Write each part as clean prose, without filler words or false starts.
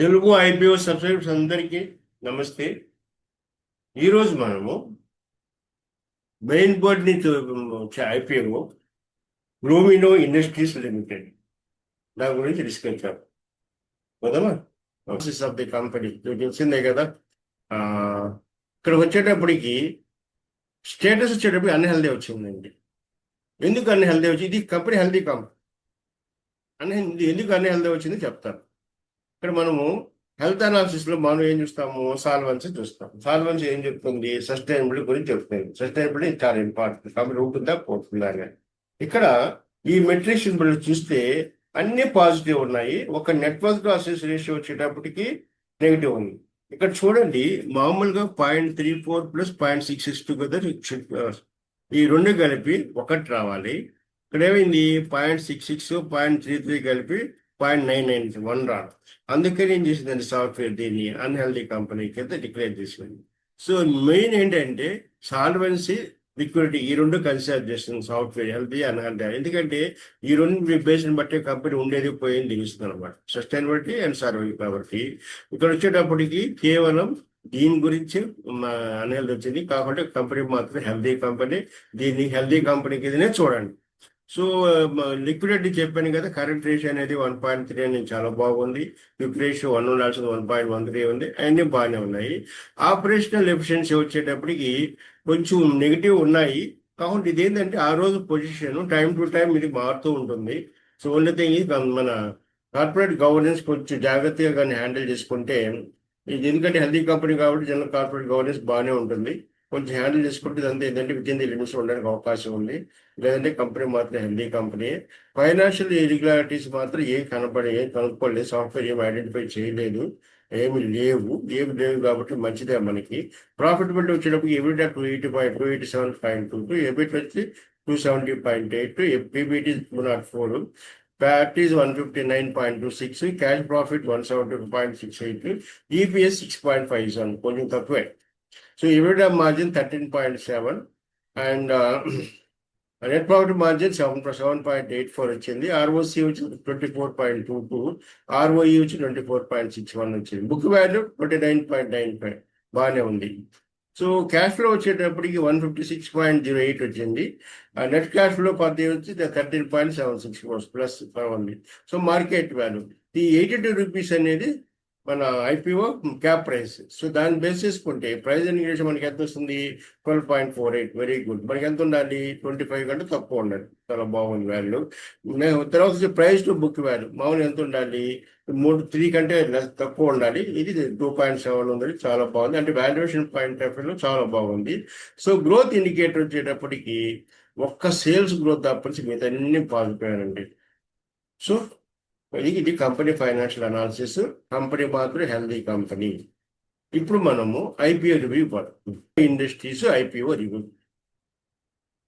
Telugu IPO subscribers అందరికీ నమస్తే. ఈరోజు మనము మెయిన్ బోర్డ్ నుంచి ఐపీఓ గ్లూమినో ఇండస్ట్రీస్ లిమిటెడ్ దాని గురించి డిస్కస్ చేద్దాం. పోదామా? ఆఫ్ ది కంపెనీ తెలిసిందే కదా. ఇక్కడ వచ్చేటప్పటికి స్టేటస్ వచ్చేటప్పుడు అన్హెల్దీ వచ్చిందండి. ఎందుకు అన్హెల్దీ వచ్చింది? ఇది కంపెనీ హెల్దీ కంపెనీ. ఎందుకు అన్హెల్దీ వచ్చింది చెప్తాను. ఇక్కడ మనము హెల్త్ అనాలిసిస్ లో మనం ఏం చూస్తాము? సాల్వెన్సీ చూస్తాం. సాల్వెన్సీ ఏం చెప్తుంది? సస్టైనబిలిటీ గురించి చెప్తుంది. సస్టైనబిలిటీ చాలా ఇంపార్టెంట్. కంపెనీ ఉంటుందా పోతుందా అని. ఇక్కడ ఈ మెట్రిక్స్ చూస్తే అన్ని పాజిటివ్ ఉన్నాయి. ఒక నెట్వర్క్ అసెస్ రేషియో వచ్చేటప్పటికి నెగిటివ్ ఉంది. ఇక్కడ చూడండి, మామూలుగా 0.34 ప్లస్ 0.66 టుగెదర్ ఈ రెండు కలిపి ఒకటి రావాలి. ఇక్కడ ఏమైంది? 0.66 0.33 కలిపి 0.99 రాదు. అందుకని ఏం చేసిందండి సాఫ్ట్వేర్ దీన్ని అన్హెల్దీ కంపెనీకి అయితే డిక్లేర్ చేసింది. సో మెయిన్ ఏంటంటే సాల్వెన్సీ, లిక్విడిటీ ఈ రెండు కన్సిడర్ చేస్తుంది సాఫ్ట్వేర్ హెల్తీ అన్హెల్దీ. ఎందుకంటే ఈ రెండు బేస్ని బట్టి కంపెనీ ఉండేది పోయింది తెలుస్తుంది అనమాట. Sustainability and survive. కాబట్టి ఇక్కడ వచ్చేటప్పటికి కేవలం దీని గురించి అన్హెల్దీ వచ్చింది కాకుండా కంపెనీ మాత్రం హెల్దీ కంపెనీ. దీన్ని హెల్దీ కంపెనీకి ఇదినే చూడండి. సో లిక్విడిటీ చెప్పాను కదా, కరెంట్ రేషియో అనేది 1.3 అనేది చాలా బాగుంది. క్విక్ రేషియో 1 ఉండాల్సింది 1.13 ఉంది. అన్నీ బాగానే ఉన్నాయి. ఆపరేషనల్ ఎఫిషియన్సీ వచ్చేటప్పటికి కొంచెం నెగిటివ్ ఉన్నాయి. కాబట్టి ఇది ఏంటంటే ఆ రోజు పొజిషన్ టైం టు టైం ఇది మారుతూ ఉంటుంది. సో ఓన్లీ థింగ్ ఇది మన కార్పొరేట్ గవర్నెన్స్ కొంచెం జాగ్రత్తగా కానీ హ్యాండిల్ చేసుకుంటే ఇది, ఎందుకంటే హెల్దీ కంపెనీ కాబట్టి జనరల్ కార్పొరేట్ గవర్నెన్స్ బాగానే ఉంటుంది. కొంచెం హ్యాండిల్ చేసుకుంటే ఇదంతా ఏంటంటే విత్ ఇన్ ది లిమిట్స్ ఉండడానికి అవకాశం ఉంది. లేదంటే కంపెనీ మాత్రం హెల్దీ కంపెనీ. ఫైనాన్షియల్ ఇరెగ్యులారిటీస్ మాత్రం ఏం కనుక్కోలేదు. సాఫ్ట్వేర్ ఏమి ఐడెంటిఫై చేయలేదు. ఏమి లేవు కాబట్టి మంచిదే మనకి. ప్రాఫిటబిలిటీ వచ్చేటప్పుడు ఎబిటా 287.22, ఎబిట్ వచ్చి 270.82, PBT 204, PAT is 159.26, cash profit 172.68, EPS 6.57, కొంచెం తక్కువే. So EBITDA margin 13.7 and net profit margin 7.84 వచ్చింది. ROC వచ్చి 24.22, ROE వచ్చి 24.61 వచ్చింది. బుక్ వాల్యూ 29.95 బాగానే ఉంది. సో క్యాష్ ఫ్లో వచ్చేటప్పటికి 156.08 వచ్చింది. నెట్ క్యాష్ ఫ్లో పర్ వచ్చి 13.76 ప్లస్ ఉంది. సో మార్కెట్ వాల్యూ ఈ 82 రూపీస్ అనేది మన ఐపీఓ క్యాప్ ప్రైస్. సో దాన్ని బేస్ చేసుకుంటే ప్రైస్ ఇండికేషన్ మనకి ఎంత వస్తుంది? 12.48. Very good. మనకి ఎంత ఉండాలి? 25 కంటే తక్కువ ఉండాలి. చాలా బాగుంది వాల్యూ. తర్వాత వచ్చి ప్రైస్ టు బుక్ వాల్యూ మామూలు ఎంత ఉండాలి? 3 కంటే తక్కువ ఉండాలి. ఇది 2.7 ఉంది. చాలా బాగుంది. అంటే వాల్యుయేషన్ పాయింట్ ఆఫ్ వ్యూలో చాలా బాగుంది. సో గ్రోత్ ఇండికేటర్ వచ్చేటప్పటికి ఒక్క సేల్స్ గ్రోత్ తప్పనిసి మిగతా అన్ని పాజిపోయానండి. సో ఇది కంపెనీ ఫైనాన్షియల్ అనాలిసిస్. కంపెనీ మాత్రం హెల్దీ కంపెనీ. ఇప్పుడు మనము ఐపీఓ రివ్యూ పడుతుంది. ఇండస్ట్రీస్ ఐపీఓ రివ్యూ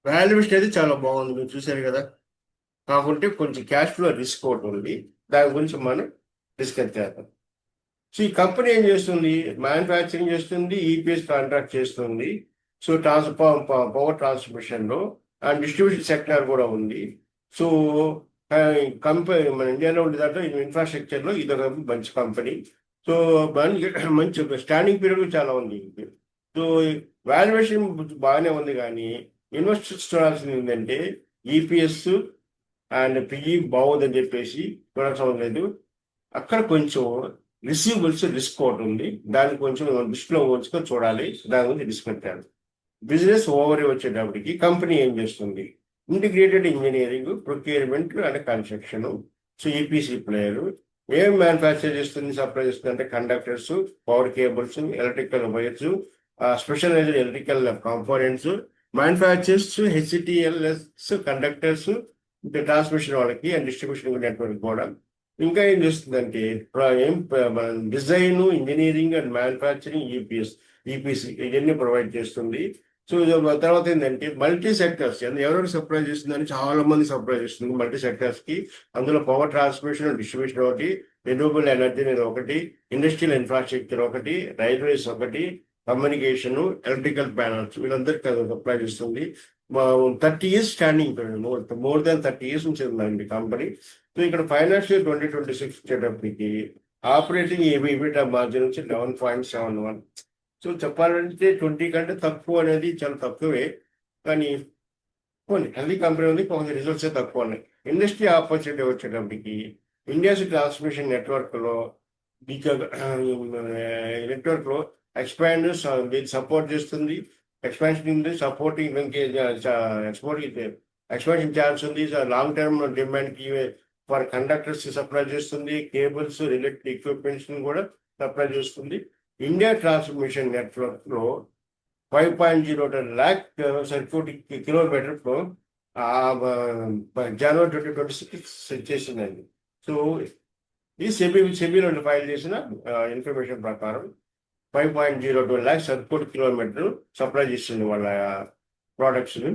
వాల్యుయేషన్ అయితే చాలా బాగుంది, మీరు చూసారు కదా. కాకుంటే కొంచెం క్యాష్ ఫ్లో రిస్క్ ఒకటి ఉంది. దాని గురించి మనం డిస్కస్ చేద్దాం. సో ఈ కంపెనీ ఏం చేస్తుంది? మ్యానుఫ్యాక్చరింగ్ చేస్తుంది, ఈపీఎస్ కాంట్రాక్ట్ చేస్తుంది. సో పవర్ ట్రాన్స్మిషన్లో అండ్ డిస్ట్రిబ్యూషన్ సెక్టర్ కూడా ఉంది. సో కంపెనీ మన ఇండియాలో ఉండే దాంట్లో ఇన్ఫ్రాస్ట్రక్చర్లో ఇది ఒక మంచి కంపెనీ. సో మంచి స్టాండింగ్ పీరియడ్ చాలా ఉంది. సో వాల్యుయేషన్ బాగానే ఉంది. కానీ ఇన్వెస్టర్స్ చూడాల్సింది ఏంటంటే ఈపీఎస్ అండ్ పిఈ బాగుందని చెప్పేసి చూడాల్సిన లేదు. అక్కడ కొంచెం రిసీవబుల్స్ రిస్క్ ఒకటి ఉంది. దాన్ని కొంచెం దృష్టిలో ఉంచుకొని చూడాలి. దాని గురించి డిస్కస్ చేయాలి. బిజినెస్ ఓవర్ వచ్చేటప్పటికి కంపెనీ ఏం చేస్తుంది? Integrated engineering, procurement and construction. So EPC player ఏం మ్యానుఫ్యాక్చర్ చేస్తుంది, సప్లై చేస్తుంది అంటే conductors, power cables, electrical wires, specialized electrical components, manufactures HTLS conductors, transmission వాళ్ళకి అండ్ డిస్ట్రిబ్యూషన్ నెట్వర్క్ కూడా. ఇంకా ఏం చేస్తుందంటే design, engineering and manufacturing, EPC ఇవన్నీ ప్రొవైడ్ చేస్తుంది. సో తర్వాత ఏంటంటే మల్టీ సెక్టర్స్ ఎవరెవరు సప్లై చేస్తుందని చాలా మంది సప్లై చేస్తుంది మల్టీ సెక్టర్స్ కి. అందులో పవర్ ట్రాన్స్మిషన్, డిస్ట్రిబ్యూషన్ ఒకటి, రెన్యూబుల్ ఎనర్జీ అనేది ఒకటి, ఇండస్ట్రియల్ ఇన్ఫ్రాస్ట్రక్చర్ ఒకటి, రైల్వేస్ ఒకటి, కమ్యూనికేషన్, ఎలక్ట్రికల్ ప్యానల్స్ వీళ్ళందరికీ సప్లై చేస్తుంది. 30 years standing, more than 30 years నుంచి ఉందండి కంపెనీ. సో ఇక్కడ ఫైనాన్షియల్ 2026 వచ్చేటప్పటికి ఆపరేటింగ్ EBITDA మార్జిన్ వచ్చి 11.71. సో చెప్పాలంటే 20 కంటే తక్కువ అనేది చాలా తక్కువే. కానీ కొన్ని హెల్దీ కంపెనీ ఉంది, కొంచెం రిజల్ట్సే తక్కువ ఉన్నాయి. ఇండస్ట్రీ ఆపర్చునిటీ వచ్చేటప్పటికి ఇండియాస్ ట్రాన్స్మిషన్ నెట్వర్క్లో నెట్వర్క్లో ఎక్స్పాండ్ సపోర్ట్ చేస్తుంది. ఎక్స్పాన్షన్ ఉంది, సపోర్టింగ్ ఎక్స్పాన్షన్ ఛాన్స్ ఉంది. లాంగ్ టర్మ్ డిమాండ్కి ఫర్ కండక్టర్స్ సప్లై చేస్తుంది. కేబుల్స్ రిలేటెడ్ ఎక్విప్మెంట్స్ కూడా సప్లై చేస్తుంది. ఇండియా ట్రాన్స్మిషన్ నెట్వర్క్లో 5.02 lakh సర్క్యూట్ కిలోమీటర్లో జనవరి 2026 చేసిందండి. సో ఈ సెబీలో ఫైల్ చేసిన ఇన్ఫర్మేషన్ ప్రకారం 5.02 lakh సర్క్యూట్ కిలోమీటర్ సప్లై చేస్తుంది వాళ్ళ ప్రోడక్ట్స్ని.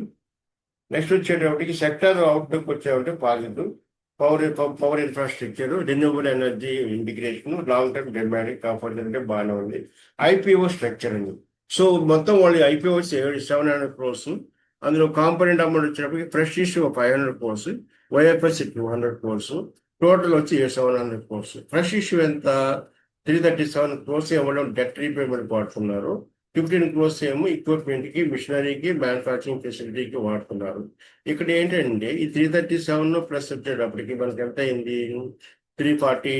నెక్స్ట్ వచ్చేటప్పటికి సెక్టర్ అవుట్లుక్ వచ్చేటప్పుడు positive. Power infrastructure, renewable energy integration, long term demand comfort అంటే బాగానే ఉంది. ఐపీఓ స్ట్రక్చర్ అండి. సో మొత్తం వాళ్ళు ఐపీఓ 700 crores, అందులో కాంపోనెంట్ అమౌంట్ వచ్చినప్పటికి fresh issue 500 crores, వైఎఫ్ఎస్ 200 crores, total వచ్చి 700 crores. ఫ్రెష్ ఇష్యూ ఎంత 337 crores ఇవ్వడం డెట్ రీపేమెంట్ వాడుతున్నారు. 15 crores ఏమో ఎక్విప్మెంట్కి, మిషనరీకి, మ్యానుఫ్యాక్చరింగ్ ఫెసిలిటీకి వాడుతున్నారు. ఇక్కడ ఏంటంటే ఈ 337 ప్లస్ వచ్చేటప్పటికి మనకి ఎంత అయింది, 340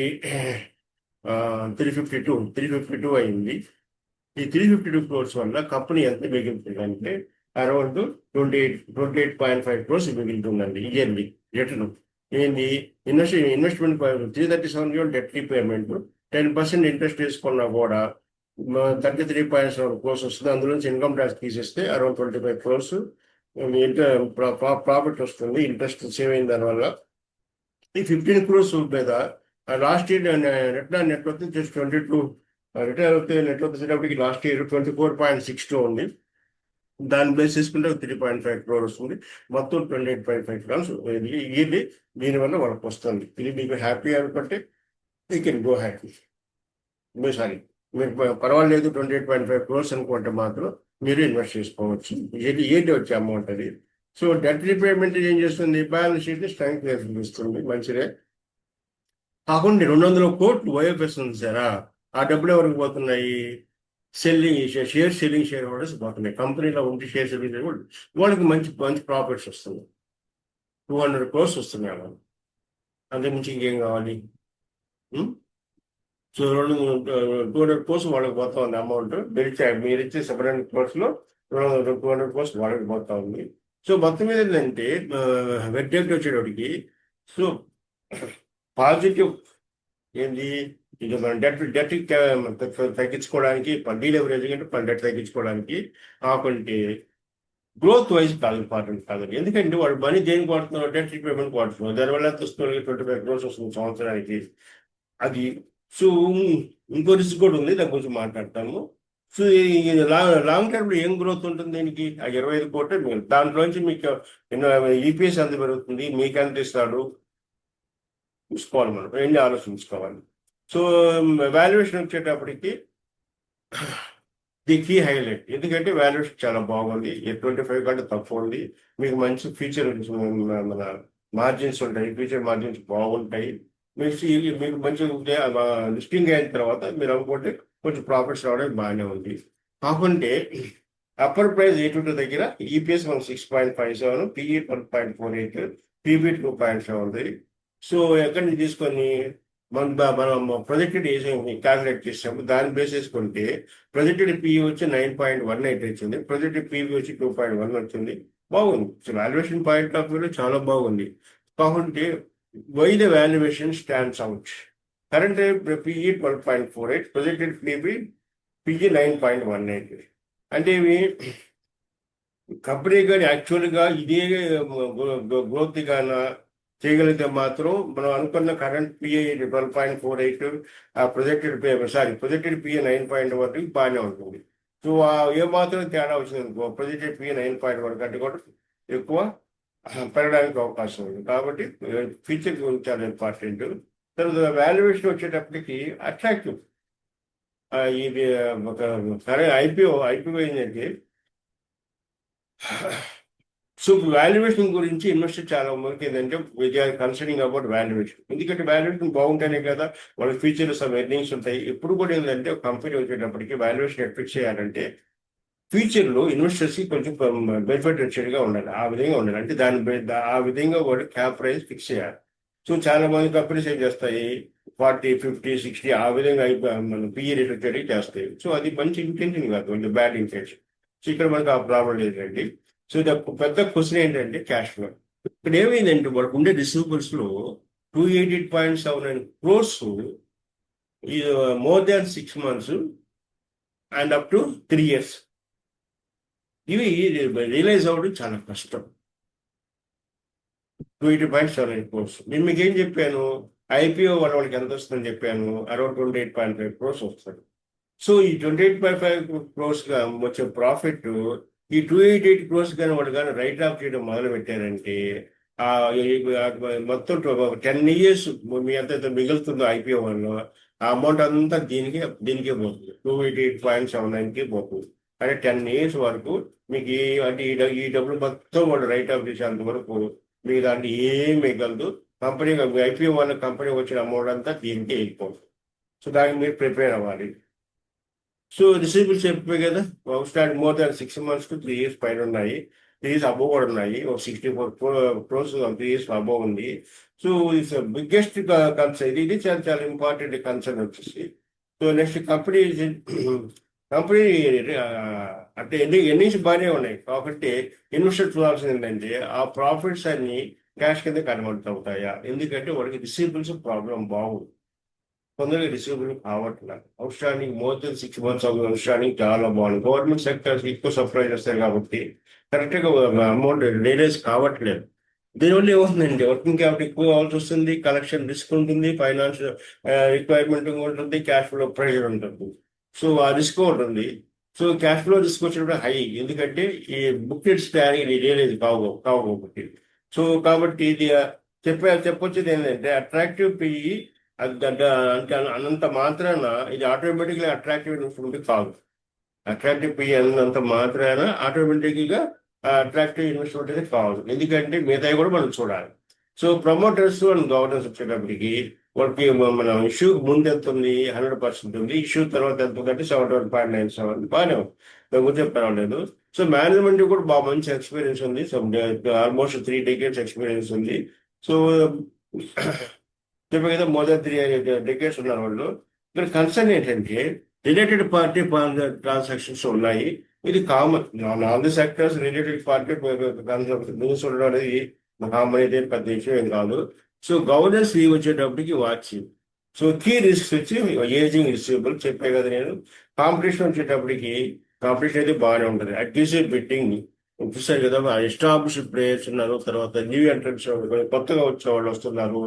352 అయింది. ఈ 352 crores వల్ల కంపెనీ ఎంత మిగులుతుందంటే అరౌండ్ 28.5 crores మిగులుతుందండి ఇయర్లీ రిటర్న్. ఏంది ఇన్వెస్ట్మెంట్ 337 డెట్ రీపేమెంట్, 10% ఇంట్రెస్ట్ తీసుకున్నా కూడా 33.7 crores వస్తుంది. అందులో నుంచి ఇన్కమ్ ట్యాక్స్ తీసేస్తే అరౌండ్ 25 crores ప్రాఫిట్ వస్తుంది. ఇంట్రెస్ట్ సేవ్ అయిన దానివల్ల ఈ 15 crores మీద last year network just 22 retire అవుతే నెట్వర్క్ వచ్చేటప్పటికి లాస్ట్ ఇయర్ 24.62 ఉంది. దాని బేస్ చేసుకుంటే 3.5 crores వస్తుంది. మొత్తం 28.5 crores ఇయర్లీ దీనివల్ల వాళ్ళకి వస్తుంది. ఇది మీకు హ్యాపీ అనుకుంటే you can go happy. Sorry, మీరు పర్వాలేదు 28.5 crores అనుకుంటే మాత్రం మీరు ఇన్వెస్ట్ చేసుకోవచ్చు. ఏంటి వచ్చే అమౌంట్ అది. సో డెట్ రీపేమెంట్ ఏం చేస్తుంది, బ్యాలెన్స్ షీట్ స్ట్రెంగ్త్ ఇస్తుంది, మంచిదే. కాకుండా 200 కోట్లు వైఎఫ్ఎస్ ఉంది సారా, ఆ డబ్బులు ఎవరికి పోతున్నాయి, షేర్ హోల్డర్స్ పోతున్నాయి. కంపెనీలో ఉంటే షేర్ సెల్లింగ్ వాళ్ళకి మంచి మంచి ప్రాఫిట్స్ వస్తున్నాయి. 200 crores వస్తున్నాయి వాళ్ళు. అంతకుమించి ఇంకేం కావాలి. సో 200 crores వాళ్ళకి పోతా ఉంది అమౌంట్. మీరు ఇచ్చే 700 crores-లో 200 crores వాళ్ళకి పోతా ఉంది. సో మొత్తం మీద ఏంటంటే వెడ్డెక్ట్ వచ్చేటప్పటికి సో పాజిటివ్ ఏంది, ఇది మన డెట్ తగ్గించుకోవడానికి, డీలెవరేజ్ అంటే డెట్ తగ్గించుకోవడానికి కాకుంటే గ్రోత్ వైజ్ కాదు, ఇంపార్టెంట్ కాదండి. ఎందుకంటే వాళ్ళు మనీ దేనికి వాడుతున్నారు, డెట్ రీపేమెంట్ వాడుతున్నారు. దానివల్ల ఎంత వస్తుంది, 25 crores వస్తుంది సంవత్సరానికి. అది సో ఇంకో రిస్క్ కూడా ఉంది, దాని గురించి మాట్లాడతాము. సో లాంగ్ టర్మ్లో ఏం గ్రోత్ ఉంటుంది దీనికి, ఆ 25 కోట్లు మీరు దాంట్లోంచి మీకు ఈపీఎస్ ఎంత పెరుగుతుంది, మీకు ఎంత ఇస్తాడు చూసుకోవాలి. మనం ఏంటి ఆలోచించుకోవాలి. సో వాల్యుయేషన్ వచ్చేటప్పటికి ది కీ హైలైట్, ఎందుకంటే వాల్యుయేషన్ చాలా బాగుంది. 25 కంటే తక్కువ ఉంది. మీకు మంచి ఫ్యూచర్ మన మార్జిన్స్ ఉంటాయి, ఫ్యూచర్ మార్జిన్స్ బాగుంటాయి. మీకు మంచి లిస్టింగ్ అయిన తర్వాత మీరు అనుకుంటే కొంచెం ప్రాఫిట్స్ రావడానికి బాగానే ఉంది. కాకుంటే అప్పర్ ప్రైస్ 82 దగ్గర ఈపీఎస్ మనం 6.57, పిఈ 1.48, పీబీ 2.7. సో ఎక్కడి నుంచి తీసుకొని మనం ప్రొజెక్టెడ్ క్యాల్కులేట్ చేసాము. దాన్ని బేస్ చేసుకుంటే ప్రొజెక్టెడ్ పిఈ వచ్చి 9.18 వచ్చింది, ప్రొజెక్టెడ్ పీబీ వచ్చి 2.1 వచ్చింది. బాగుంది. సో వాల్యుయేషన్ పాయింట్ ఆఫ్ వ్యూలో చాలా బాగుంది. కాకుంటే why the valuation stands out. Current PE 12.48, projected PE 9.18. అంటే ఇవి కంపెనీ కానీ యాక్చువల్గా ఇదే గ్రోత్ గాన చేయగలిగితే మాత్రం మనం అనుకున్న కరెంట్ పిఏ 12.48, ప్రొజెక్టెడ్ పిఏ 9.1 బాగానే ఉంటుంది. సో ఏమాత్రం తేడా వచ్చింది అనుకో, ప్రొజెక్టెడ్ పిఏ 9.1 కంటే కూడా ఎక్కువ పెరగడానికి అవకాశం ఉంది. కాబట్టి ఫ్యూచర్ గురించి చాలా ఇంపార్టెంట్. తర్వాత వాల్యుయేషన్ వచ్చేటప్పటికి అట్రాక్టివ్. ఇది ఒక సరైన ఐపీఓ ఏంటంటే సో వాల్యుయేషన్ గురించి ఇన్వెస్టర్ చాలా మందికి ఏంటంటే they are concerning about valuation. ఎందుకంటే వాల్యుయేషన్ బాగుంటేనే కదా వాళ్ళ ఫ్యూచర్లో సమ్ ఎర్నింగ్స్ ఉంటాయి. ఎప్పుడు కూడా ఏంటంటే ఒక కంపెనీ వచ్చేటప్పటికి వాల్యుయేషన్ ఫిక్స్ చేయాలంటే ఫ్యూచర్లో ఇన్వెస్టర్స్ కి కొంచెం బెనిఫిట్ వచ్చేట్టుగా ఉండాలి. ఆ విధంగా ఉండాలి. అంటే ఆ విధంగా కూడా క్యాప్ ప్రైస్ ఫిక్స్ చేయాలి. సో చాలా మంది కంపెనీస్ ఏం చేస్తాయి 40, 50, 60 ఆ విధంగా మన పిఈ రేట్ వచ్చేటివి చేస్తాయి. సో అది మంచి ఇంటెన్షన్ కాదు, బ్యాడ్ ఇంటెన్షన్. సో ఇక్కడ మనకు ఆ ప్రాబ్లం లేదండి. సో ఇది పెద్ద క్వశ్చన్ ఏంటంటే క్యాష్ ఫ్లో. ఇక్కడ ఏమైందంటే మనకు ఉండే రిసీవబుల్స్ లో 288.79 crores more than 6 months and up to 3 years. ఇవి రియలైజ్ అవ్వడం చాలా కష్టం. 280.78 crores. నేను మీకు ఏం చెప్పాను, ఐపీఓ వాళ్ళకి ఎంత వస్తుందని చెప్పాను, అరౌండ్ 28.5 crores వస్తుంది. సో ఈ 28.5 crores గా వచ్చే ప్రాఫిట్ ఈ 288 crores కానీ వాళ్ళు కానీ రైట్ ఆఫ్ చేయడం మొదలు పెట్టారంటే మొత్తం 10 years మీ ఎంత మిగులుతుందో ఐపీఓ వల్ల ఆ అమౌంట్ అంతా దీనికే పోతుంది. 288.79కి పోతుంది. అంటే 10 years వరకు మీకు అంటే ఈ డబ్బులు మొత్తం వాళ్ళు రైట్ ఆఫ్ చేసేంత వరకు మీకు దాంట్లో ఏం మిగలదు. కంపెనీ ఐపీఓ వాళ్ళ కంపెనీ వచ్చిన అమౌంట్ అంతా దీనికే వెళ్ళిపోతుంది. సో దానికి మీరు ప్రిపేర్ అవ్వాలి. సో రిసీవబుల్స్ చెప్పే కదా, start more than 6 months to 3 years పైన ఉన్నాయి. 3 years అబోవ్ కూడా ఉన్నాయి. ఒక 64 crores 3 years అబోవ్ ఉంది. So it's biggest concern. ఇది చాలా చాలా ఇంపార్టెంట్ కన్సర్న్ వచ్చేసి. సో నెక్స్ట్ కంపెనీ అంటే ఎర్నింగ్స్ బాగానే ఉన్నాయి కాబట్టి ఇన్వెస్టర్ చూడాల్సింది ఏంటంటే ఆ ప్రాఫిట్స్ అన్ని క్యాష్ కింద కన్వర్ట్ అవుతాయా. ఎందుకంటే వాడికి రిసీవబుల్స్ ప్రాబ్లం బాగుంది, తొందరగా రిసీవబుల్ కావట్లేదు. Out standing more than 6 months out standing చాలా బాగుంది. గవర్నమెంట్ సెక్టర్స్ ఎక్కువ సప్లై చేస్తారు కాబట్టి కరెక్ట్గా అమౌంట్ రియలైజ్ కావట్లేదు. దీనివల్ల ఏమవుతుందండి, వర్కింగ్ క్యాపిటల్ ఎక్కువ కావాల్సి వస్తుంది, కలెక్షన్ రిస్క్ ఉంటుంది, ఫైనాన్స్ రిక్వైర్మెంట్ ఉంటుంది, క్యాష్ ఫ్లో ప్రెషర్ ఉంటుంది. సో ఆ రిస్క్ ఉంటుంది. సో క్యాష్ ఫ్లో రిస్క్ వచ్చినప్పుడు హై, ఎందుకంటే ఈ బుక్ రేట్స్ తయారీ రియలైజ్ కావకపోతే. సో కాబట్టి ఇది చెప్పొచ్చేది ఏంటంటే అట్రాక్టివ్ పిఈ అంటే అన్నంత మాత్రాన ఇది ఆటోమేటిక్గా అట్రాక్టివ్ ఇన్వెస్ట్మెంట్ కాదు. అట్రాక్టివ్ పిఈ అన్నంత మాత్రాన ఆటోమేటిక్గా అట్రాక్టివ్ ఇన్వెస్ట్మెంట్ అయితే కాదు. ఎందుకంటే మిగతాయి కూడా మనం చూడాలి. సో ప్రమోటర్స్ అండ్ గవర్నర్స్ వచ్చేటప్పటికి వాళ్ళకి మనం ఇష్యూ ముందు ఎంత ఉంది, 100% ఉంది. ఇష్యూ తర్వాత ఎంత ఉందంటే 71.97 బాగానే ఉంది, గురించి పర్వాలేదు. సో మేనేజ్మెంట్ కూడా బాగా మంచి ఎక్స్పీరియన్స్ ఉంది. సో ఆల్మోస్ట్ 3 decades ఎక్స్పీరియన్స్ ఉంది. సో చెప్పే కదా మోర్ దాన్ 3 decades ఉన్నారు వాళ్ళు. ఇక్కడ కన్సర్న్ ఏంటంటే రిలేటెడ్ పార్టీ ట్రాన్సాక్షన్స్ ఉన్నాయి. ఇది common all the sectors. Related party business ఉండడం అనేది కామన్ అయితే పెద్ద విషయం ఏం కాదు. సో గవర్నెన్స్ లీవ్ వచ్చేటప్పటికి వాచ్. సో కీ రిస్క్స్ వచ్చి ఏజింగ్ రిసీవబుల్ చెప్పే కదా నేను. కాంపిటీషన్ వచ్చేటప్పటికి కాంపిటీషన్ అయితే బాగానే ఉంటుంది. అగ్రెసివ్ బిట్టింగ్ చూసారు కదా, ఎస్టాబ్లిష్డ్ ప్లేయర్స్ ఉన్నారు, తర్వాత న్యూ ఎంట్రన్స్ కొత్తగా వచ్చే వాళ్ళు వస్తున్నారు.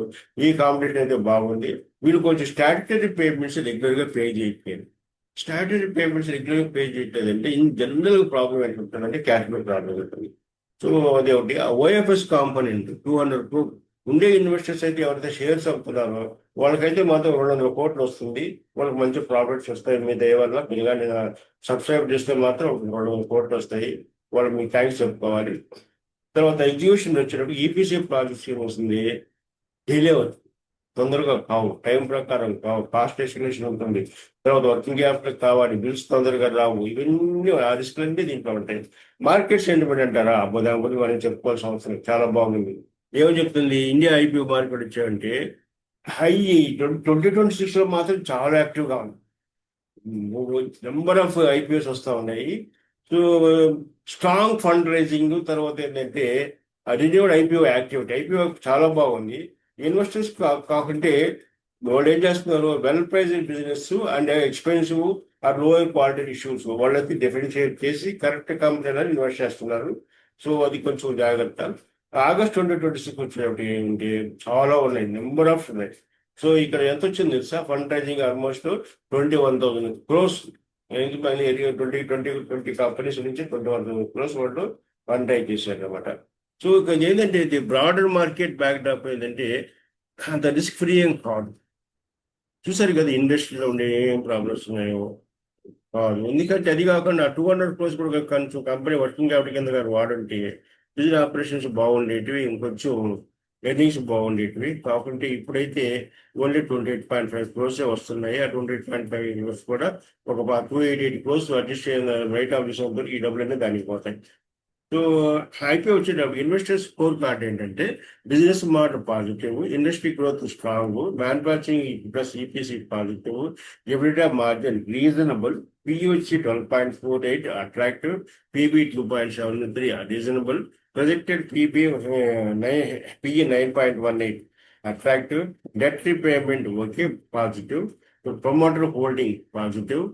ఈ కాంపిటీషన్ అయితే బాగుంది. వీళ్ళు కొంచెం స్టాట్యుటరీ పేమెంట్స్ రెగ్యులర్గా పే చేయట్లేదు. స్టాట్యుటరీ పేమెంట్స్ రెగ్యులర్గా పే చేయట్లేదు అంటే ఇన్ జనరల్ ప్రాబ్లం ఏంటంటే క్యాష్ ఫ్లో ప్రాబ్లం ఉంటుంది. సో అది ఒకటి. ఓఎఫ్ఎస్ కాంపోనెంట్ 200 crore ఉండే ఇన్వెస్టర్స్ అయితే ఎవరైతే షేర్స్ అమ్ముతున్నారో వాళ్ళకైతే మాత్రం 200 కోట్లు వస్తుంది. వాళ్ళకి మంచి ప్రాఫిట్స్ వస్తాయి. మీ దయ వల్ల మీరు కానీ సబ్స్క్రైబ్ చేస్తే మాత్రం 200 కోట్లు వస్తాయి. వాళ్ళు మీకు థ్యాంక్స్ చెప్పుకోవాలి. తర్వాత ఎగ్జిక్యూషన్ వచ్చేటప్పుడు ఈపీసీ ప్రాజెక్ట్స్ ఏమొస్తుంది, డిలే అవుతుంది, తొందరగా కావు, టైం ప్రకారం కావు, కాస్ట్ ఎస్టిమేషన్ ఉంటుంది. తర్వాత వర్కింగ్ క్యాపిటల్ కావాలి, బిల్స్ తొందరగా రావు. ఇవన్నీ ఆ రిస్క్ అంటే దీంట్లో ఉంటాయి. మార్కెట్ సెంటిమెంట్ అంటారా, దాని గురించి మనం చెప్పుకోవాల్సిన అవసరం చాలా బాగుంది. ఏమని చెప్తుంది, ఇండియా ఐపీఓ మార్కెట్ వచ్చాయంటే హై 2026 లో మాత్రం చాలా యాక్టివ్గా ఉంది. నెంబర్ ఆఫ్ ఐపీఓస్ వస్తూ ఉన్నాయి. సో స్ట్రాంగ్ ఫండ్ రైజింగ్, తర్వాత ఏంటంటే రిన్యూడ్ ఐపీఓ యాక్టివిటీ. ఐపీఓ చాలా బాగుంది. ఇన్వెస్టర్స్ కాకుంటే వాళ్ళు ఏం చేస్తున్నారు, well priced business and expensive or lower quality issues వాళ్ళకి డిఫరెన్షియేట్ చేసి కరెక్ట్ కంపెనీలో ఇన్వెస్ట్ చేస్తున్నారు. సో అది కొంచెం జాగ్రత్త. ఆగస్ట్ 2026 వచ్చేటప్పుడు ఏంటి చాలా ఉన్నాయి, నెంబర్ ఆఫ్ ఉన్నాయి. సో ఇక్కడ ఎంత వచ్చింది తెలుసా, fund raising almost 21,000 crores. 20 companies నుంచి 21,000 crores వాళ్ళు ఫండ్ రైజ్ చేశారు అనమాట. సో ఇక్కడ ఏంటంటే ఇది బ్రాడర్ మార్కెట్ బ్యాక్డ్రాప్ ఏంటంటే అంత రిస్క్ ఫ్రీ ఏం కాదు. చూసారు కదా ఇండస్ట్రీలో ఉండే ఏం ప్రాబ్లమ్స్ ఉన్నాయో. ఎందుకంటే అది కాకుండా 200 crores కూడా కొంచెం కంపెనీ వర్కింగ్ క్యాపిటల్ కింద గారు వాడుంటే బిజినెస్ ఆపరేషన్స్ బాగుండేటివి, ఇంకొంచెం ఎర్నింగ్స్ బాగుండేటివి. కాకుంటే ఇప్పుడైతే ఓన్లీ 28.5 క్రోర్స్ వస్తున్నాయి. ఆ 28.5 క్రోర్స్ కూడా ఒక 288 crores adjust right off this ఈ డబ్బులన్నీ దానికి పోతాయి. సో ఐపీఓ వచ్చేటప్పుడు ఇన్వెస్టర్స్ స్కోర్ కార్డ్ ఏంటంటే business model positive, industry growth strong, manufacturing plus EPC positive, EBITDA margin reasonable, PE వచ్చి 12.48 attractive, PB 2.73 reasonable, projected PE 9.18 attractive, debt repayment okay positive, promoter holding positive,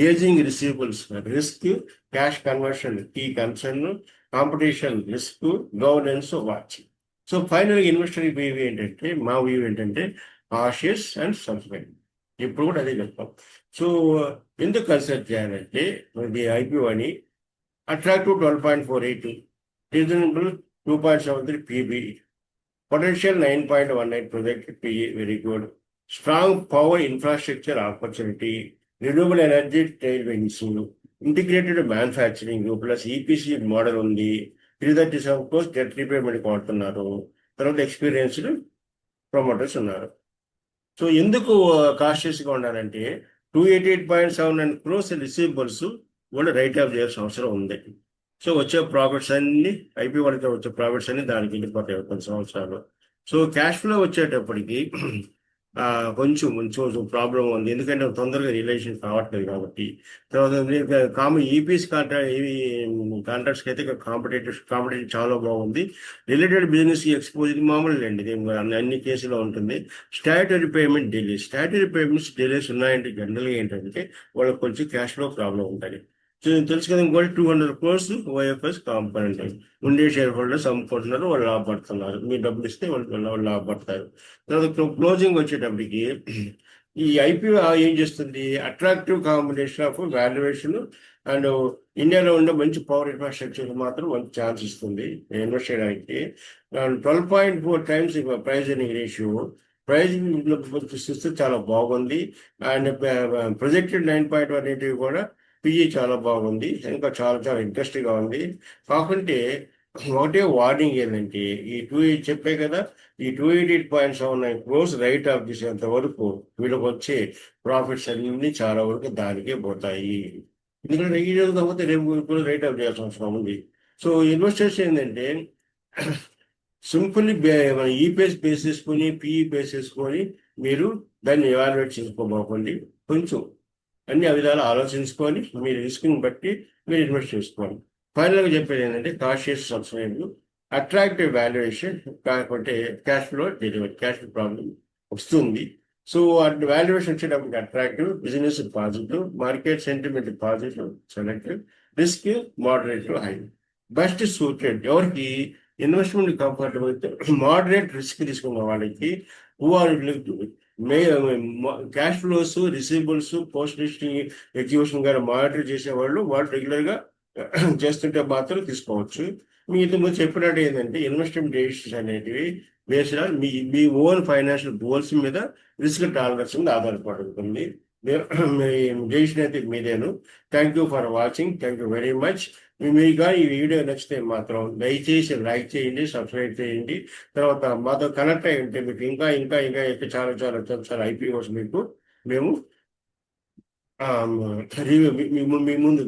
ageing receivables risk, cash conversion key concern, competition risk, governance watch. So final investor view ఏంటంటే, మా view ఏంటంటే cautious and subscribe. ఇప్పుడు కూడా అదే చెప్తాం. So ఎందుకు consider చేయాలంటే ఇది ఐపీఓ అని attractive 12.48, reasonable 2.73 PB, potential 9.18 project PE very good, strong power infrastructure opportunity, renewable energy trade wings, integrated manufacturing plus EPC model ఉంది, 337 క్రోర్స్ డెట్ రీపేమెంట్ కొడుతున్నారు, తర్వాత ఎక్స్పీరియన్స్డ్ ప్రమోటర్స్ ఉన్నారు. సో ఎందుకు కాషియస్గా ఉండాలంటే 288.79 క్రోర్స్ రిసీవబుల్స్ కూడా రైట్ ఆఫ్ చేయాల్సిన అవసరం ఉంది. సో వచ్చే ప్రాఫిట్స్ అన్ని ఐపీ వాళ్ళకి వచ్చే ప్రాఫిట్స్ అన్ని దానికి వెళ్ళిపోతాయి కొన్ని సంవత్సరాలు. సో క్యాష్ ఫ్లో వచ్చేటప్పటికి కొంచెం కొంచెం ప్రాబ్లం ఉంది, ఎందుకంటే తొందరగా రిలేషన్ కావట్లేదు కాబట్టి. తర్వాత ఈపీఎస్ కాంట్రాక్ట్స్కి అయితే కాంపిటేటివ్ చాలా బాగుంది. రిలేటెడ్ బిజినెస్ ఎక్స్పోజర్ మామూలు అండి, అన్ని కేసులో ఉంటుంది. స్టాట్యూటరీ పేమెంట్స్ డిలేస్ ఉన్నాయంటే జనరల్గా ఏంటంటే వాళ్ళకి కొంచెం క్యాష్ ఫ్లో ప్రాబ్లం ఉంటుంది. తెలుసు కదా, ఇంకోటి 200 క్రోర్స్ ఓఎఫ్ఎస్ కాంపనెంట్ ఉండే షేర్ హోల్డర్స్ అమ్ముకుంటున్నారు, వాళ్ళు లాభపడుతున్నారు. మీరు డబ్బులు ఇస్తే వాళ్ళు లాభపడతారు. తర్వాత క్లోజింగ్ వచ్చేటప్పటికి ఈ ఐపీఓ ఏం చేస్తుంది, attractive combination of valuation and ఇండియాలో ఉండే మంచి పవర్ ఇన్ఫ్రాస్ట్రక్చర్ మాత్రం మంచి ఛాన్స్ ఇస్తుంది ఇన్వెస్ట్ చేయడానికి. 12.4 times price earning ratio, price చూస్తే చాలా బాగుంది. అండ్ ప్రొజెక్టెడ్ 9.18 కూడా పిఈ చాలా బాగుంది, ఇంకా చాలా చాలా ఇంట్రెస్టింగ్గా ఉంది. కాకుంటే ఒకటే వార్నింగ్ ఏంటంటే చెప్పే కదా, ఈ 288.79 క్రోర్స్ రైట్ ఆఫ్ చేసేంత వరకు వీళ్ళకి వచ్చే ప్రాఫిట్స్ అన్ని చాలా వరకు దానికే పోతాయి. ఎందుకంటే ఈ రోజు కాకపోతే రేపు రైట్ ఆఫ్ చేయాల్సిన అవసరం ఉంది. సో ఇన్వెస్టర్స్ ఏంటంటే సింపుల్లీ ఈపీఎస్ బేస్ చేసుకొని పిఈ బేస్ చేసుకొని మీరు దాన్ని ఎవాల్యుయేట్ చేసుకోబోకండి. కొంచెం అన్ని విధాలు ఆలోచించుకొని మీరు రిస్క్ని బట్టి మీరు ఇన్వెస్ట్ చేసుకోవాలి. ఫైనల్గా చెప్పేది ఏంటంటే కాషియస్ సబ్స్క్రైబ్, అట్రాక్టివ్ వాల్యుయేషన్, కాకపోతే cash flow delivery, cash flow problem వస్తుంది. సో వాల్యుయేషన్ వచ్చేటప్పుడు attractive, business positive, market sentiment positive, selective, risk moderate high. Best suited ఎవరికి ఇన్వెస్ట్మెంట్ కంఫర్టబుల్ అయితే మోడరేట్ రిస్క్ తీసుకున్న వాళ్ళకి, who are cash flows, receivables, post execution గారు monitor చేసేవాళ్ళు, వాళ్ళు రెగ్యులర్గా చేస్తుంటే మాత్రం తీసుకోవచ్చు. మీ ఇంతకు చెప్పినట్టు ఏంటంటే ఇన్వెస్ట్మెంట్ డెసిషన్స్ అనేటివి బేస్డ్ ఆన్ మీ ఓన్ ఫైనాన్షియల్ గోల్స్ మీద, రిస్క్ టాలరెన్స్ మీద ఆధారపడి ఉంటుంది. మీ డెసిషన్ అయితే మీదేను. Thank you for watching, thank you very much. మీకు ఈ వీడియో నచ్చితే మాత్రం దయచేసి లైక్ చేయండి, సబ్స్క్రైబ్ చేయండి. తర్వాత మాతో కనెక్ట్ అయి ఉంటే మీకు ఇంకా ఇంకా ఇంకా చాలా చాలా చాలా ఐపీఓస్ మీకు మేము రివ్యూ మీ ముందు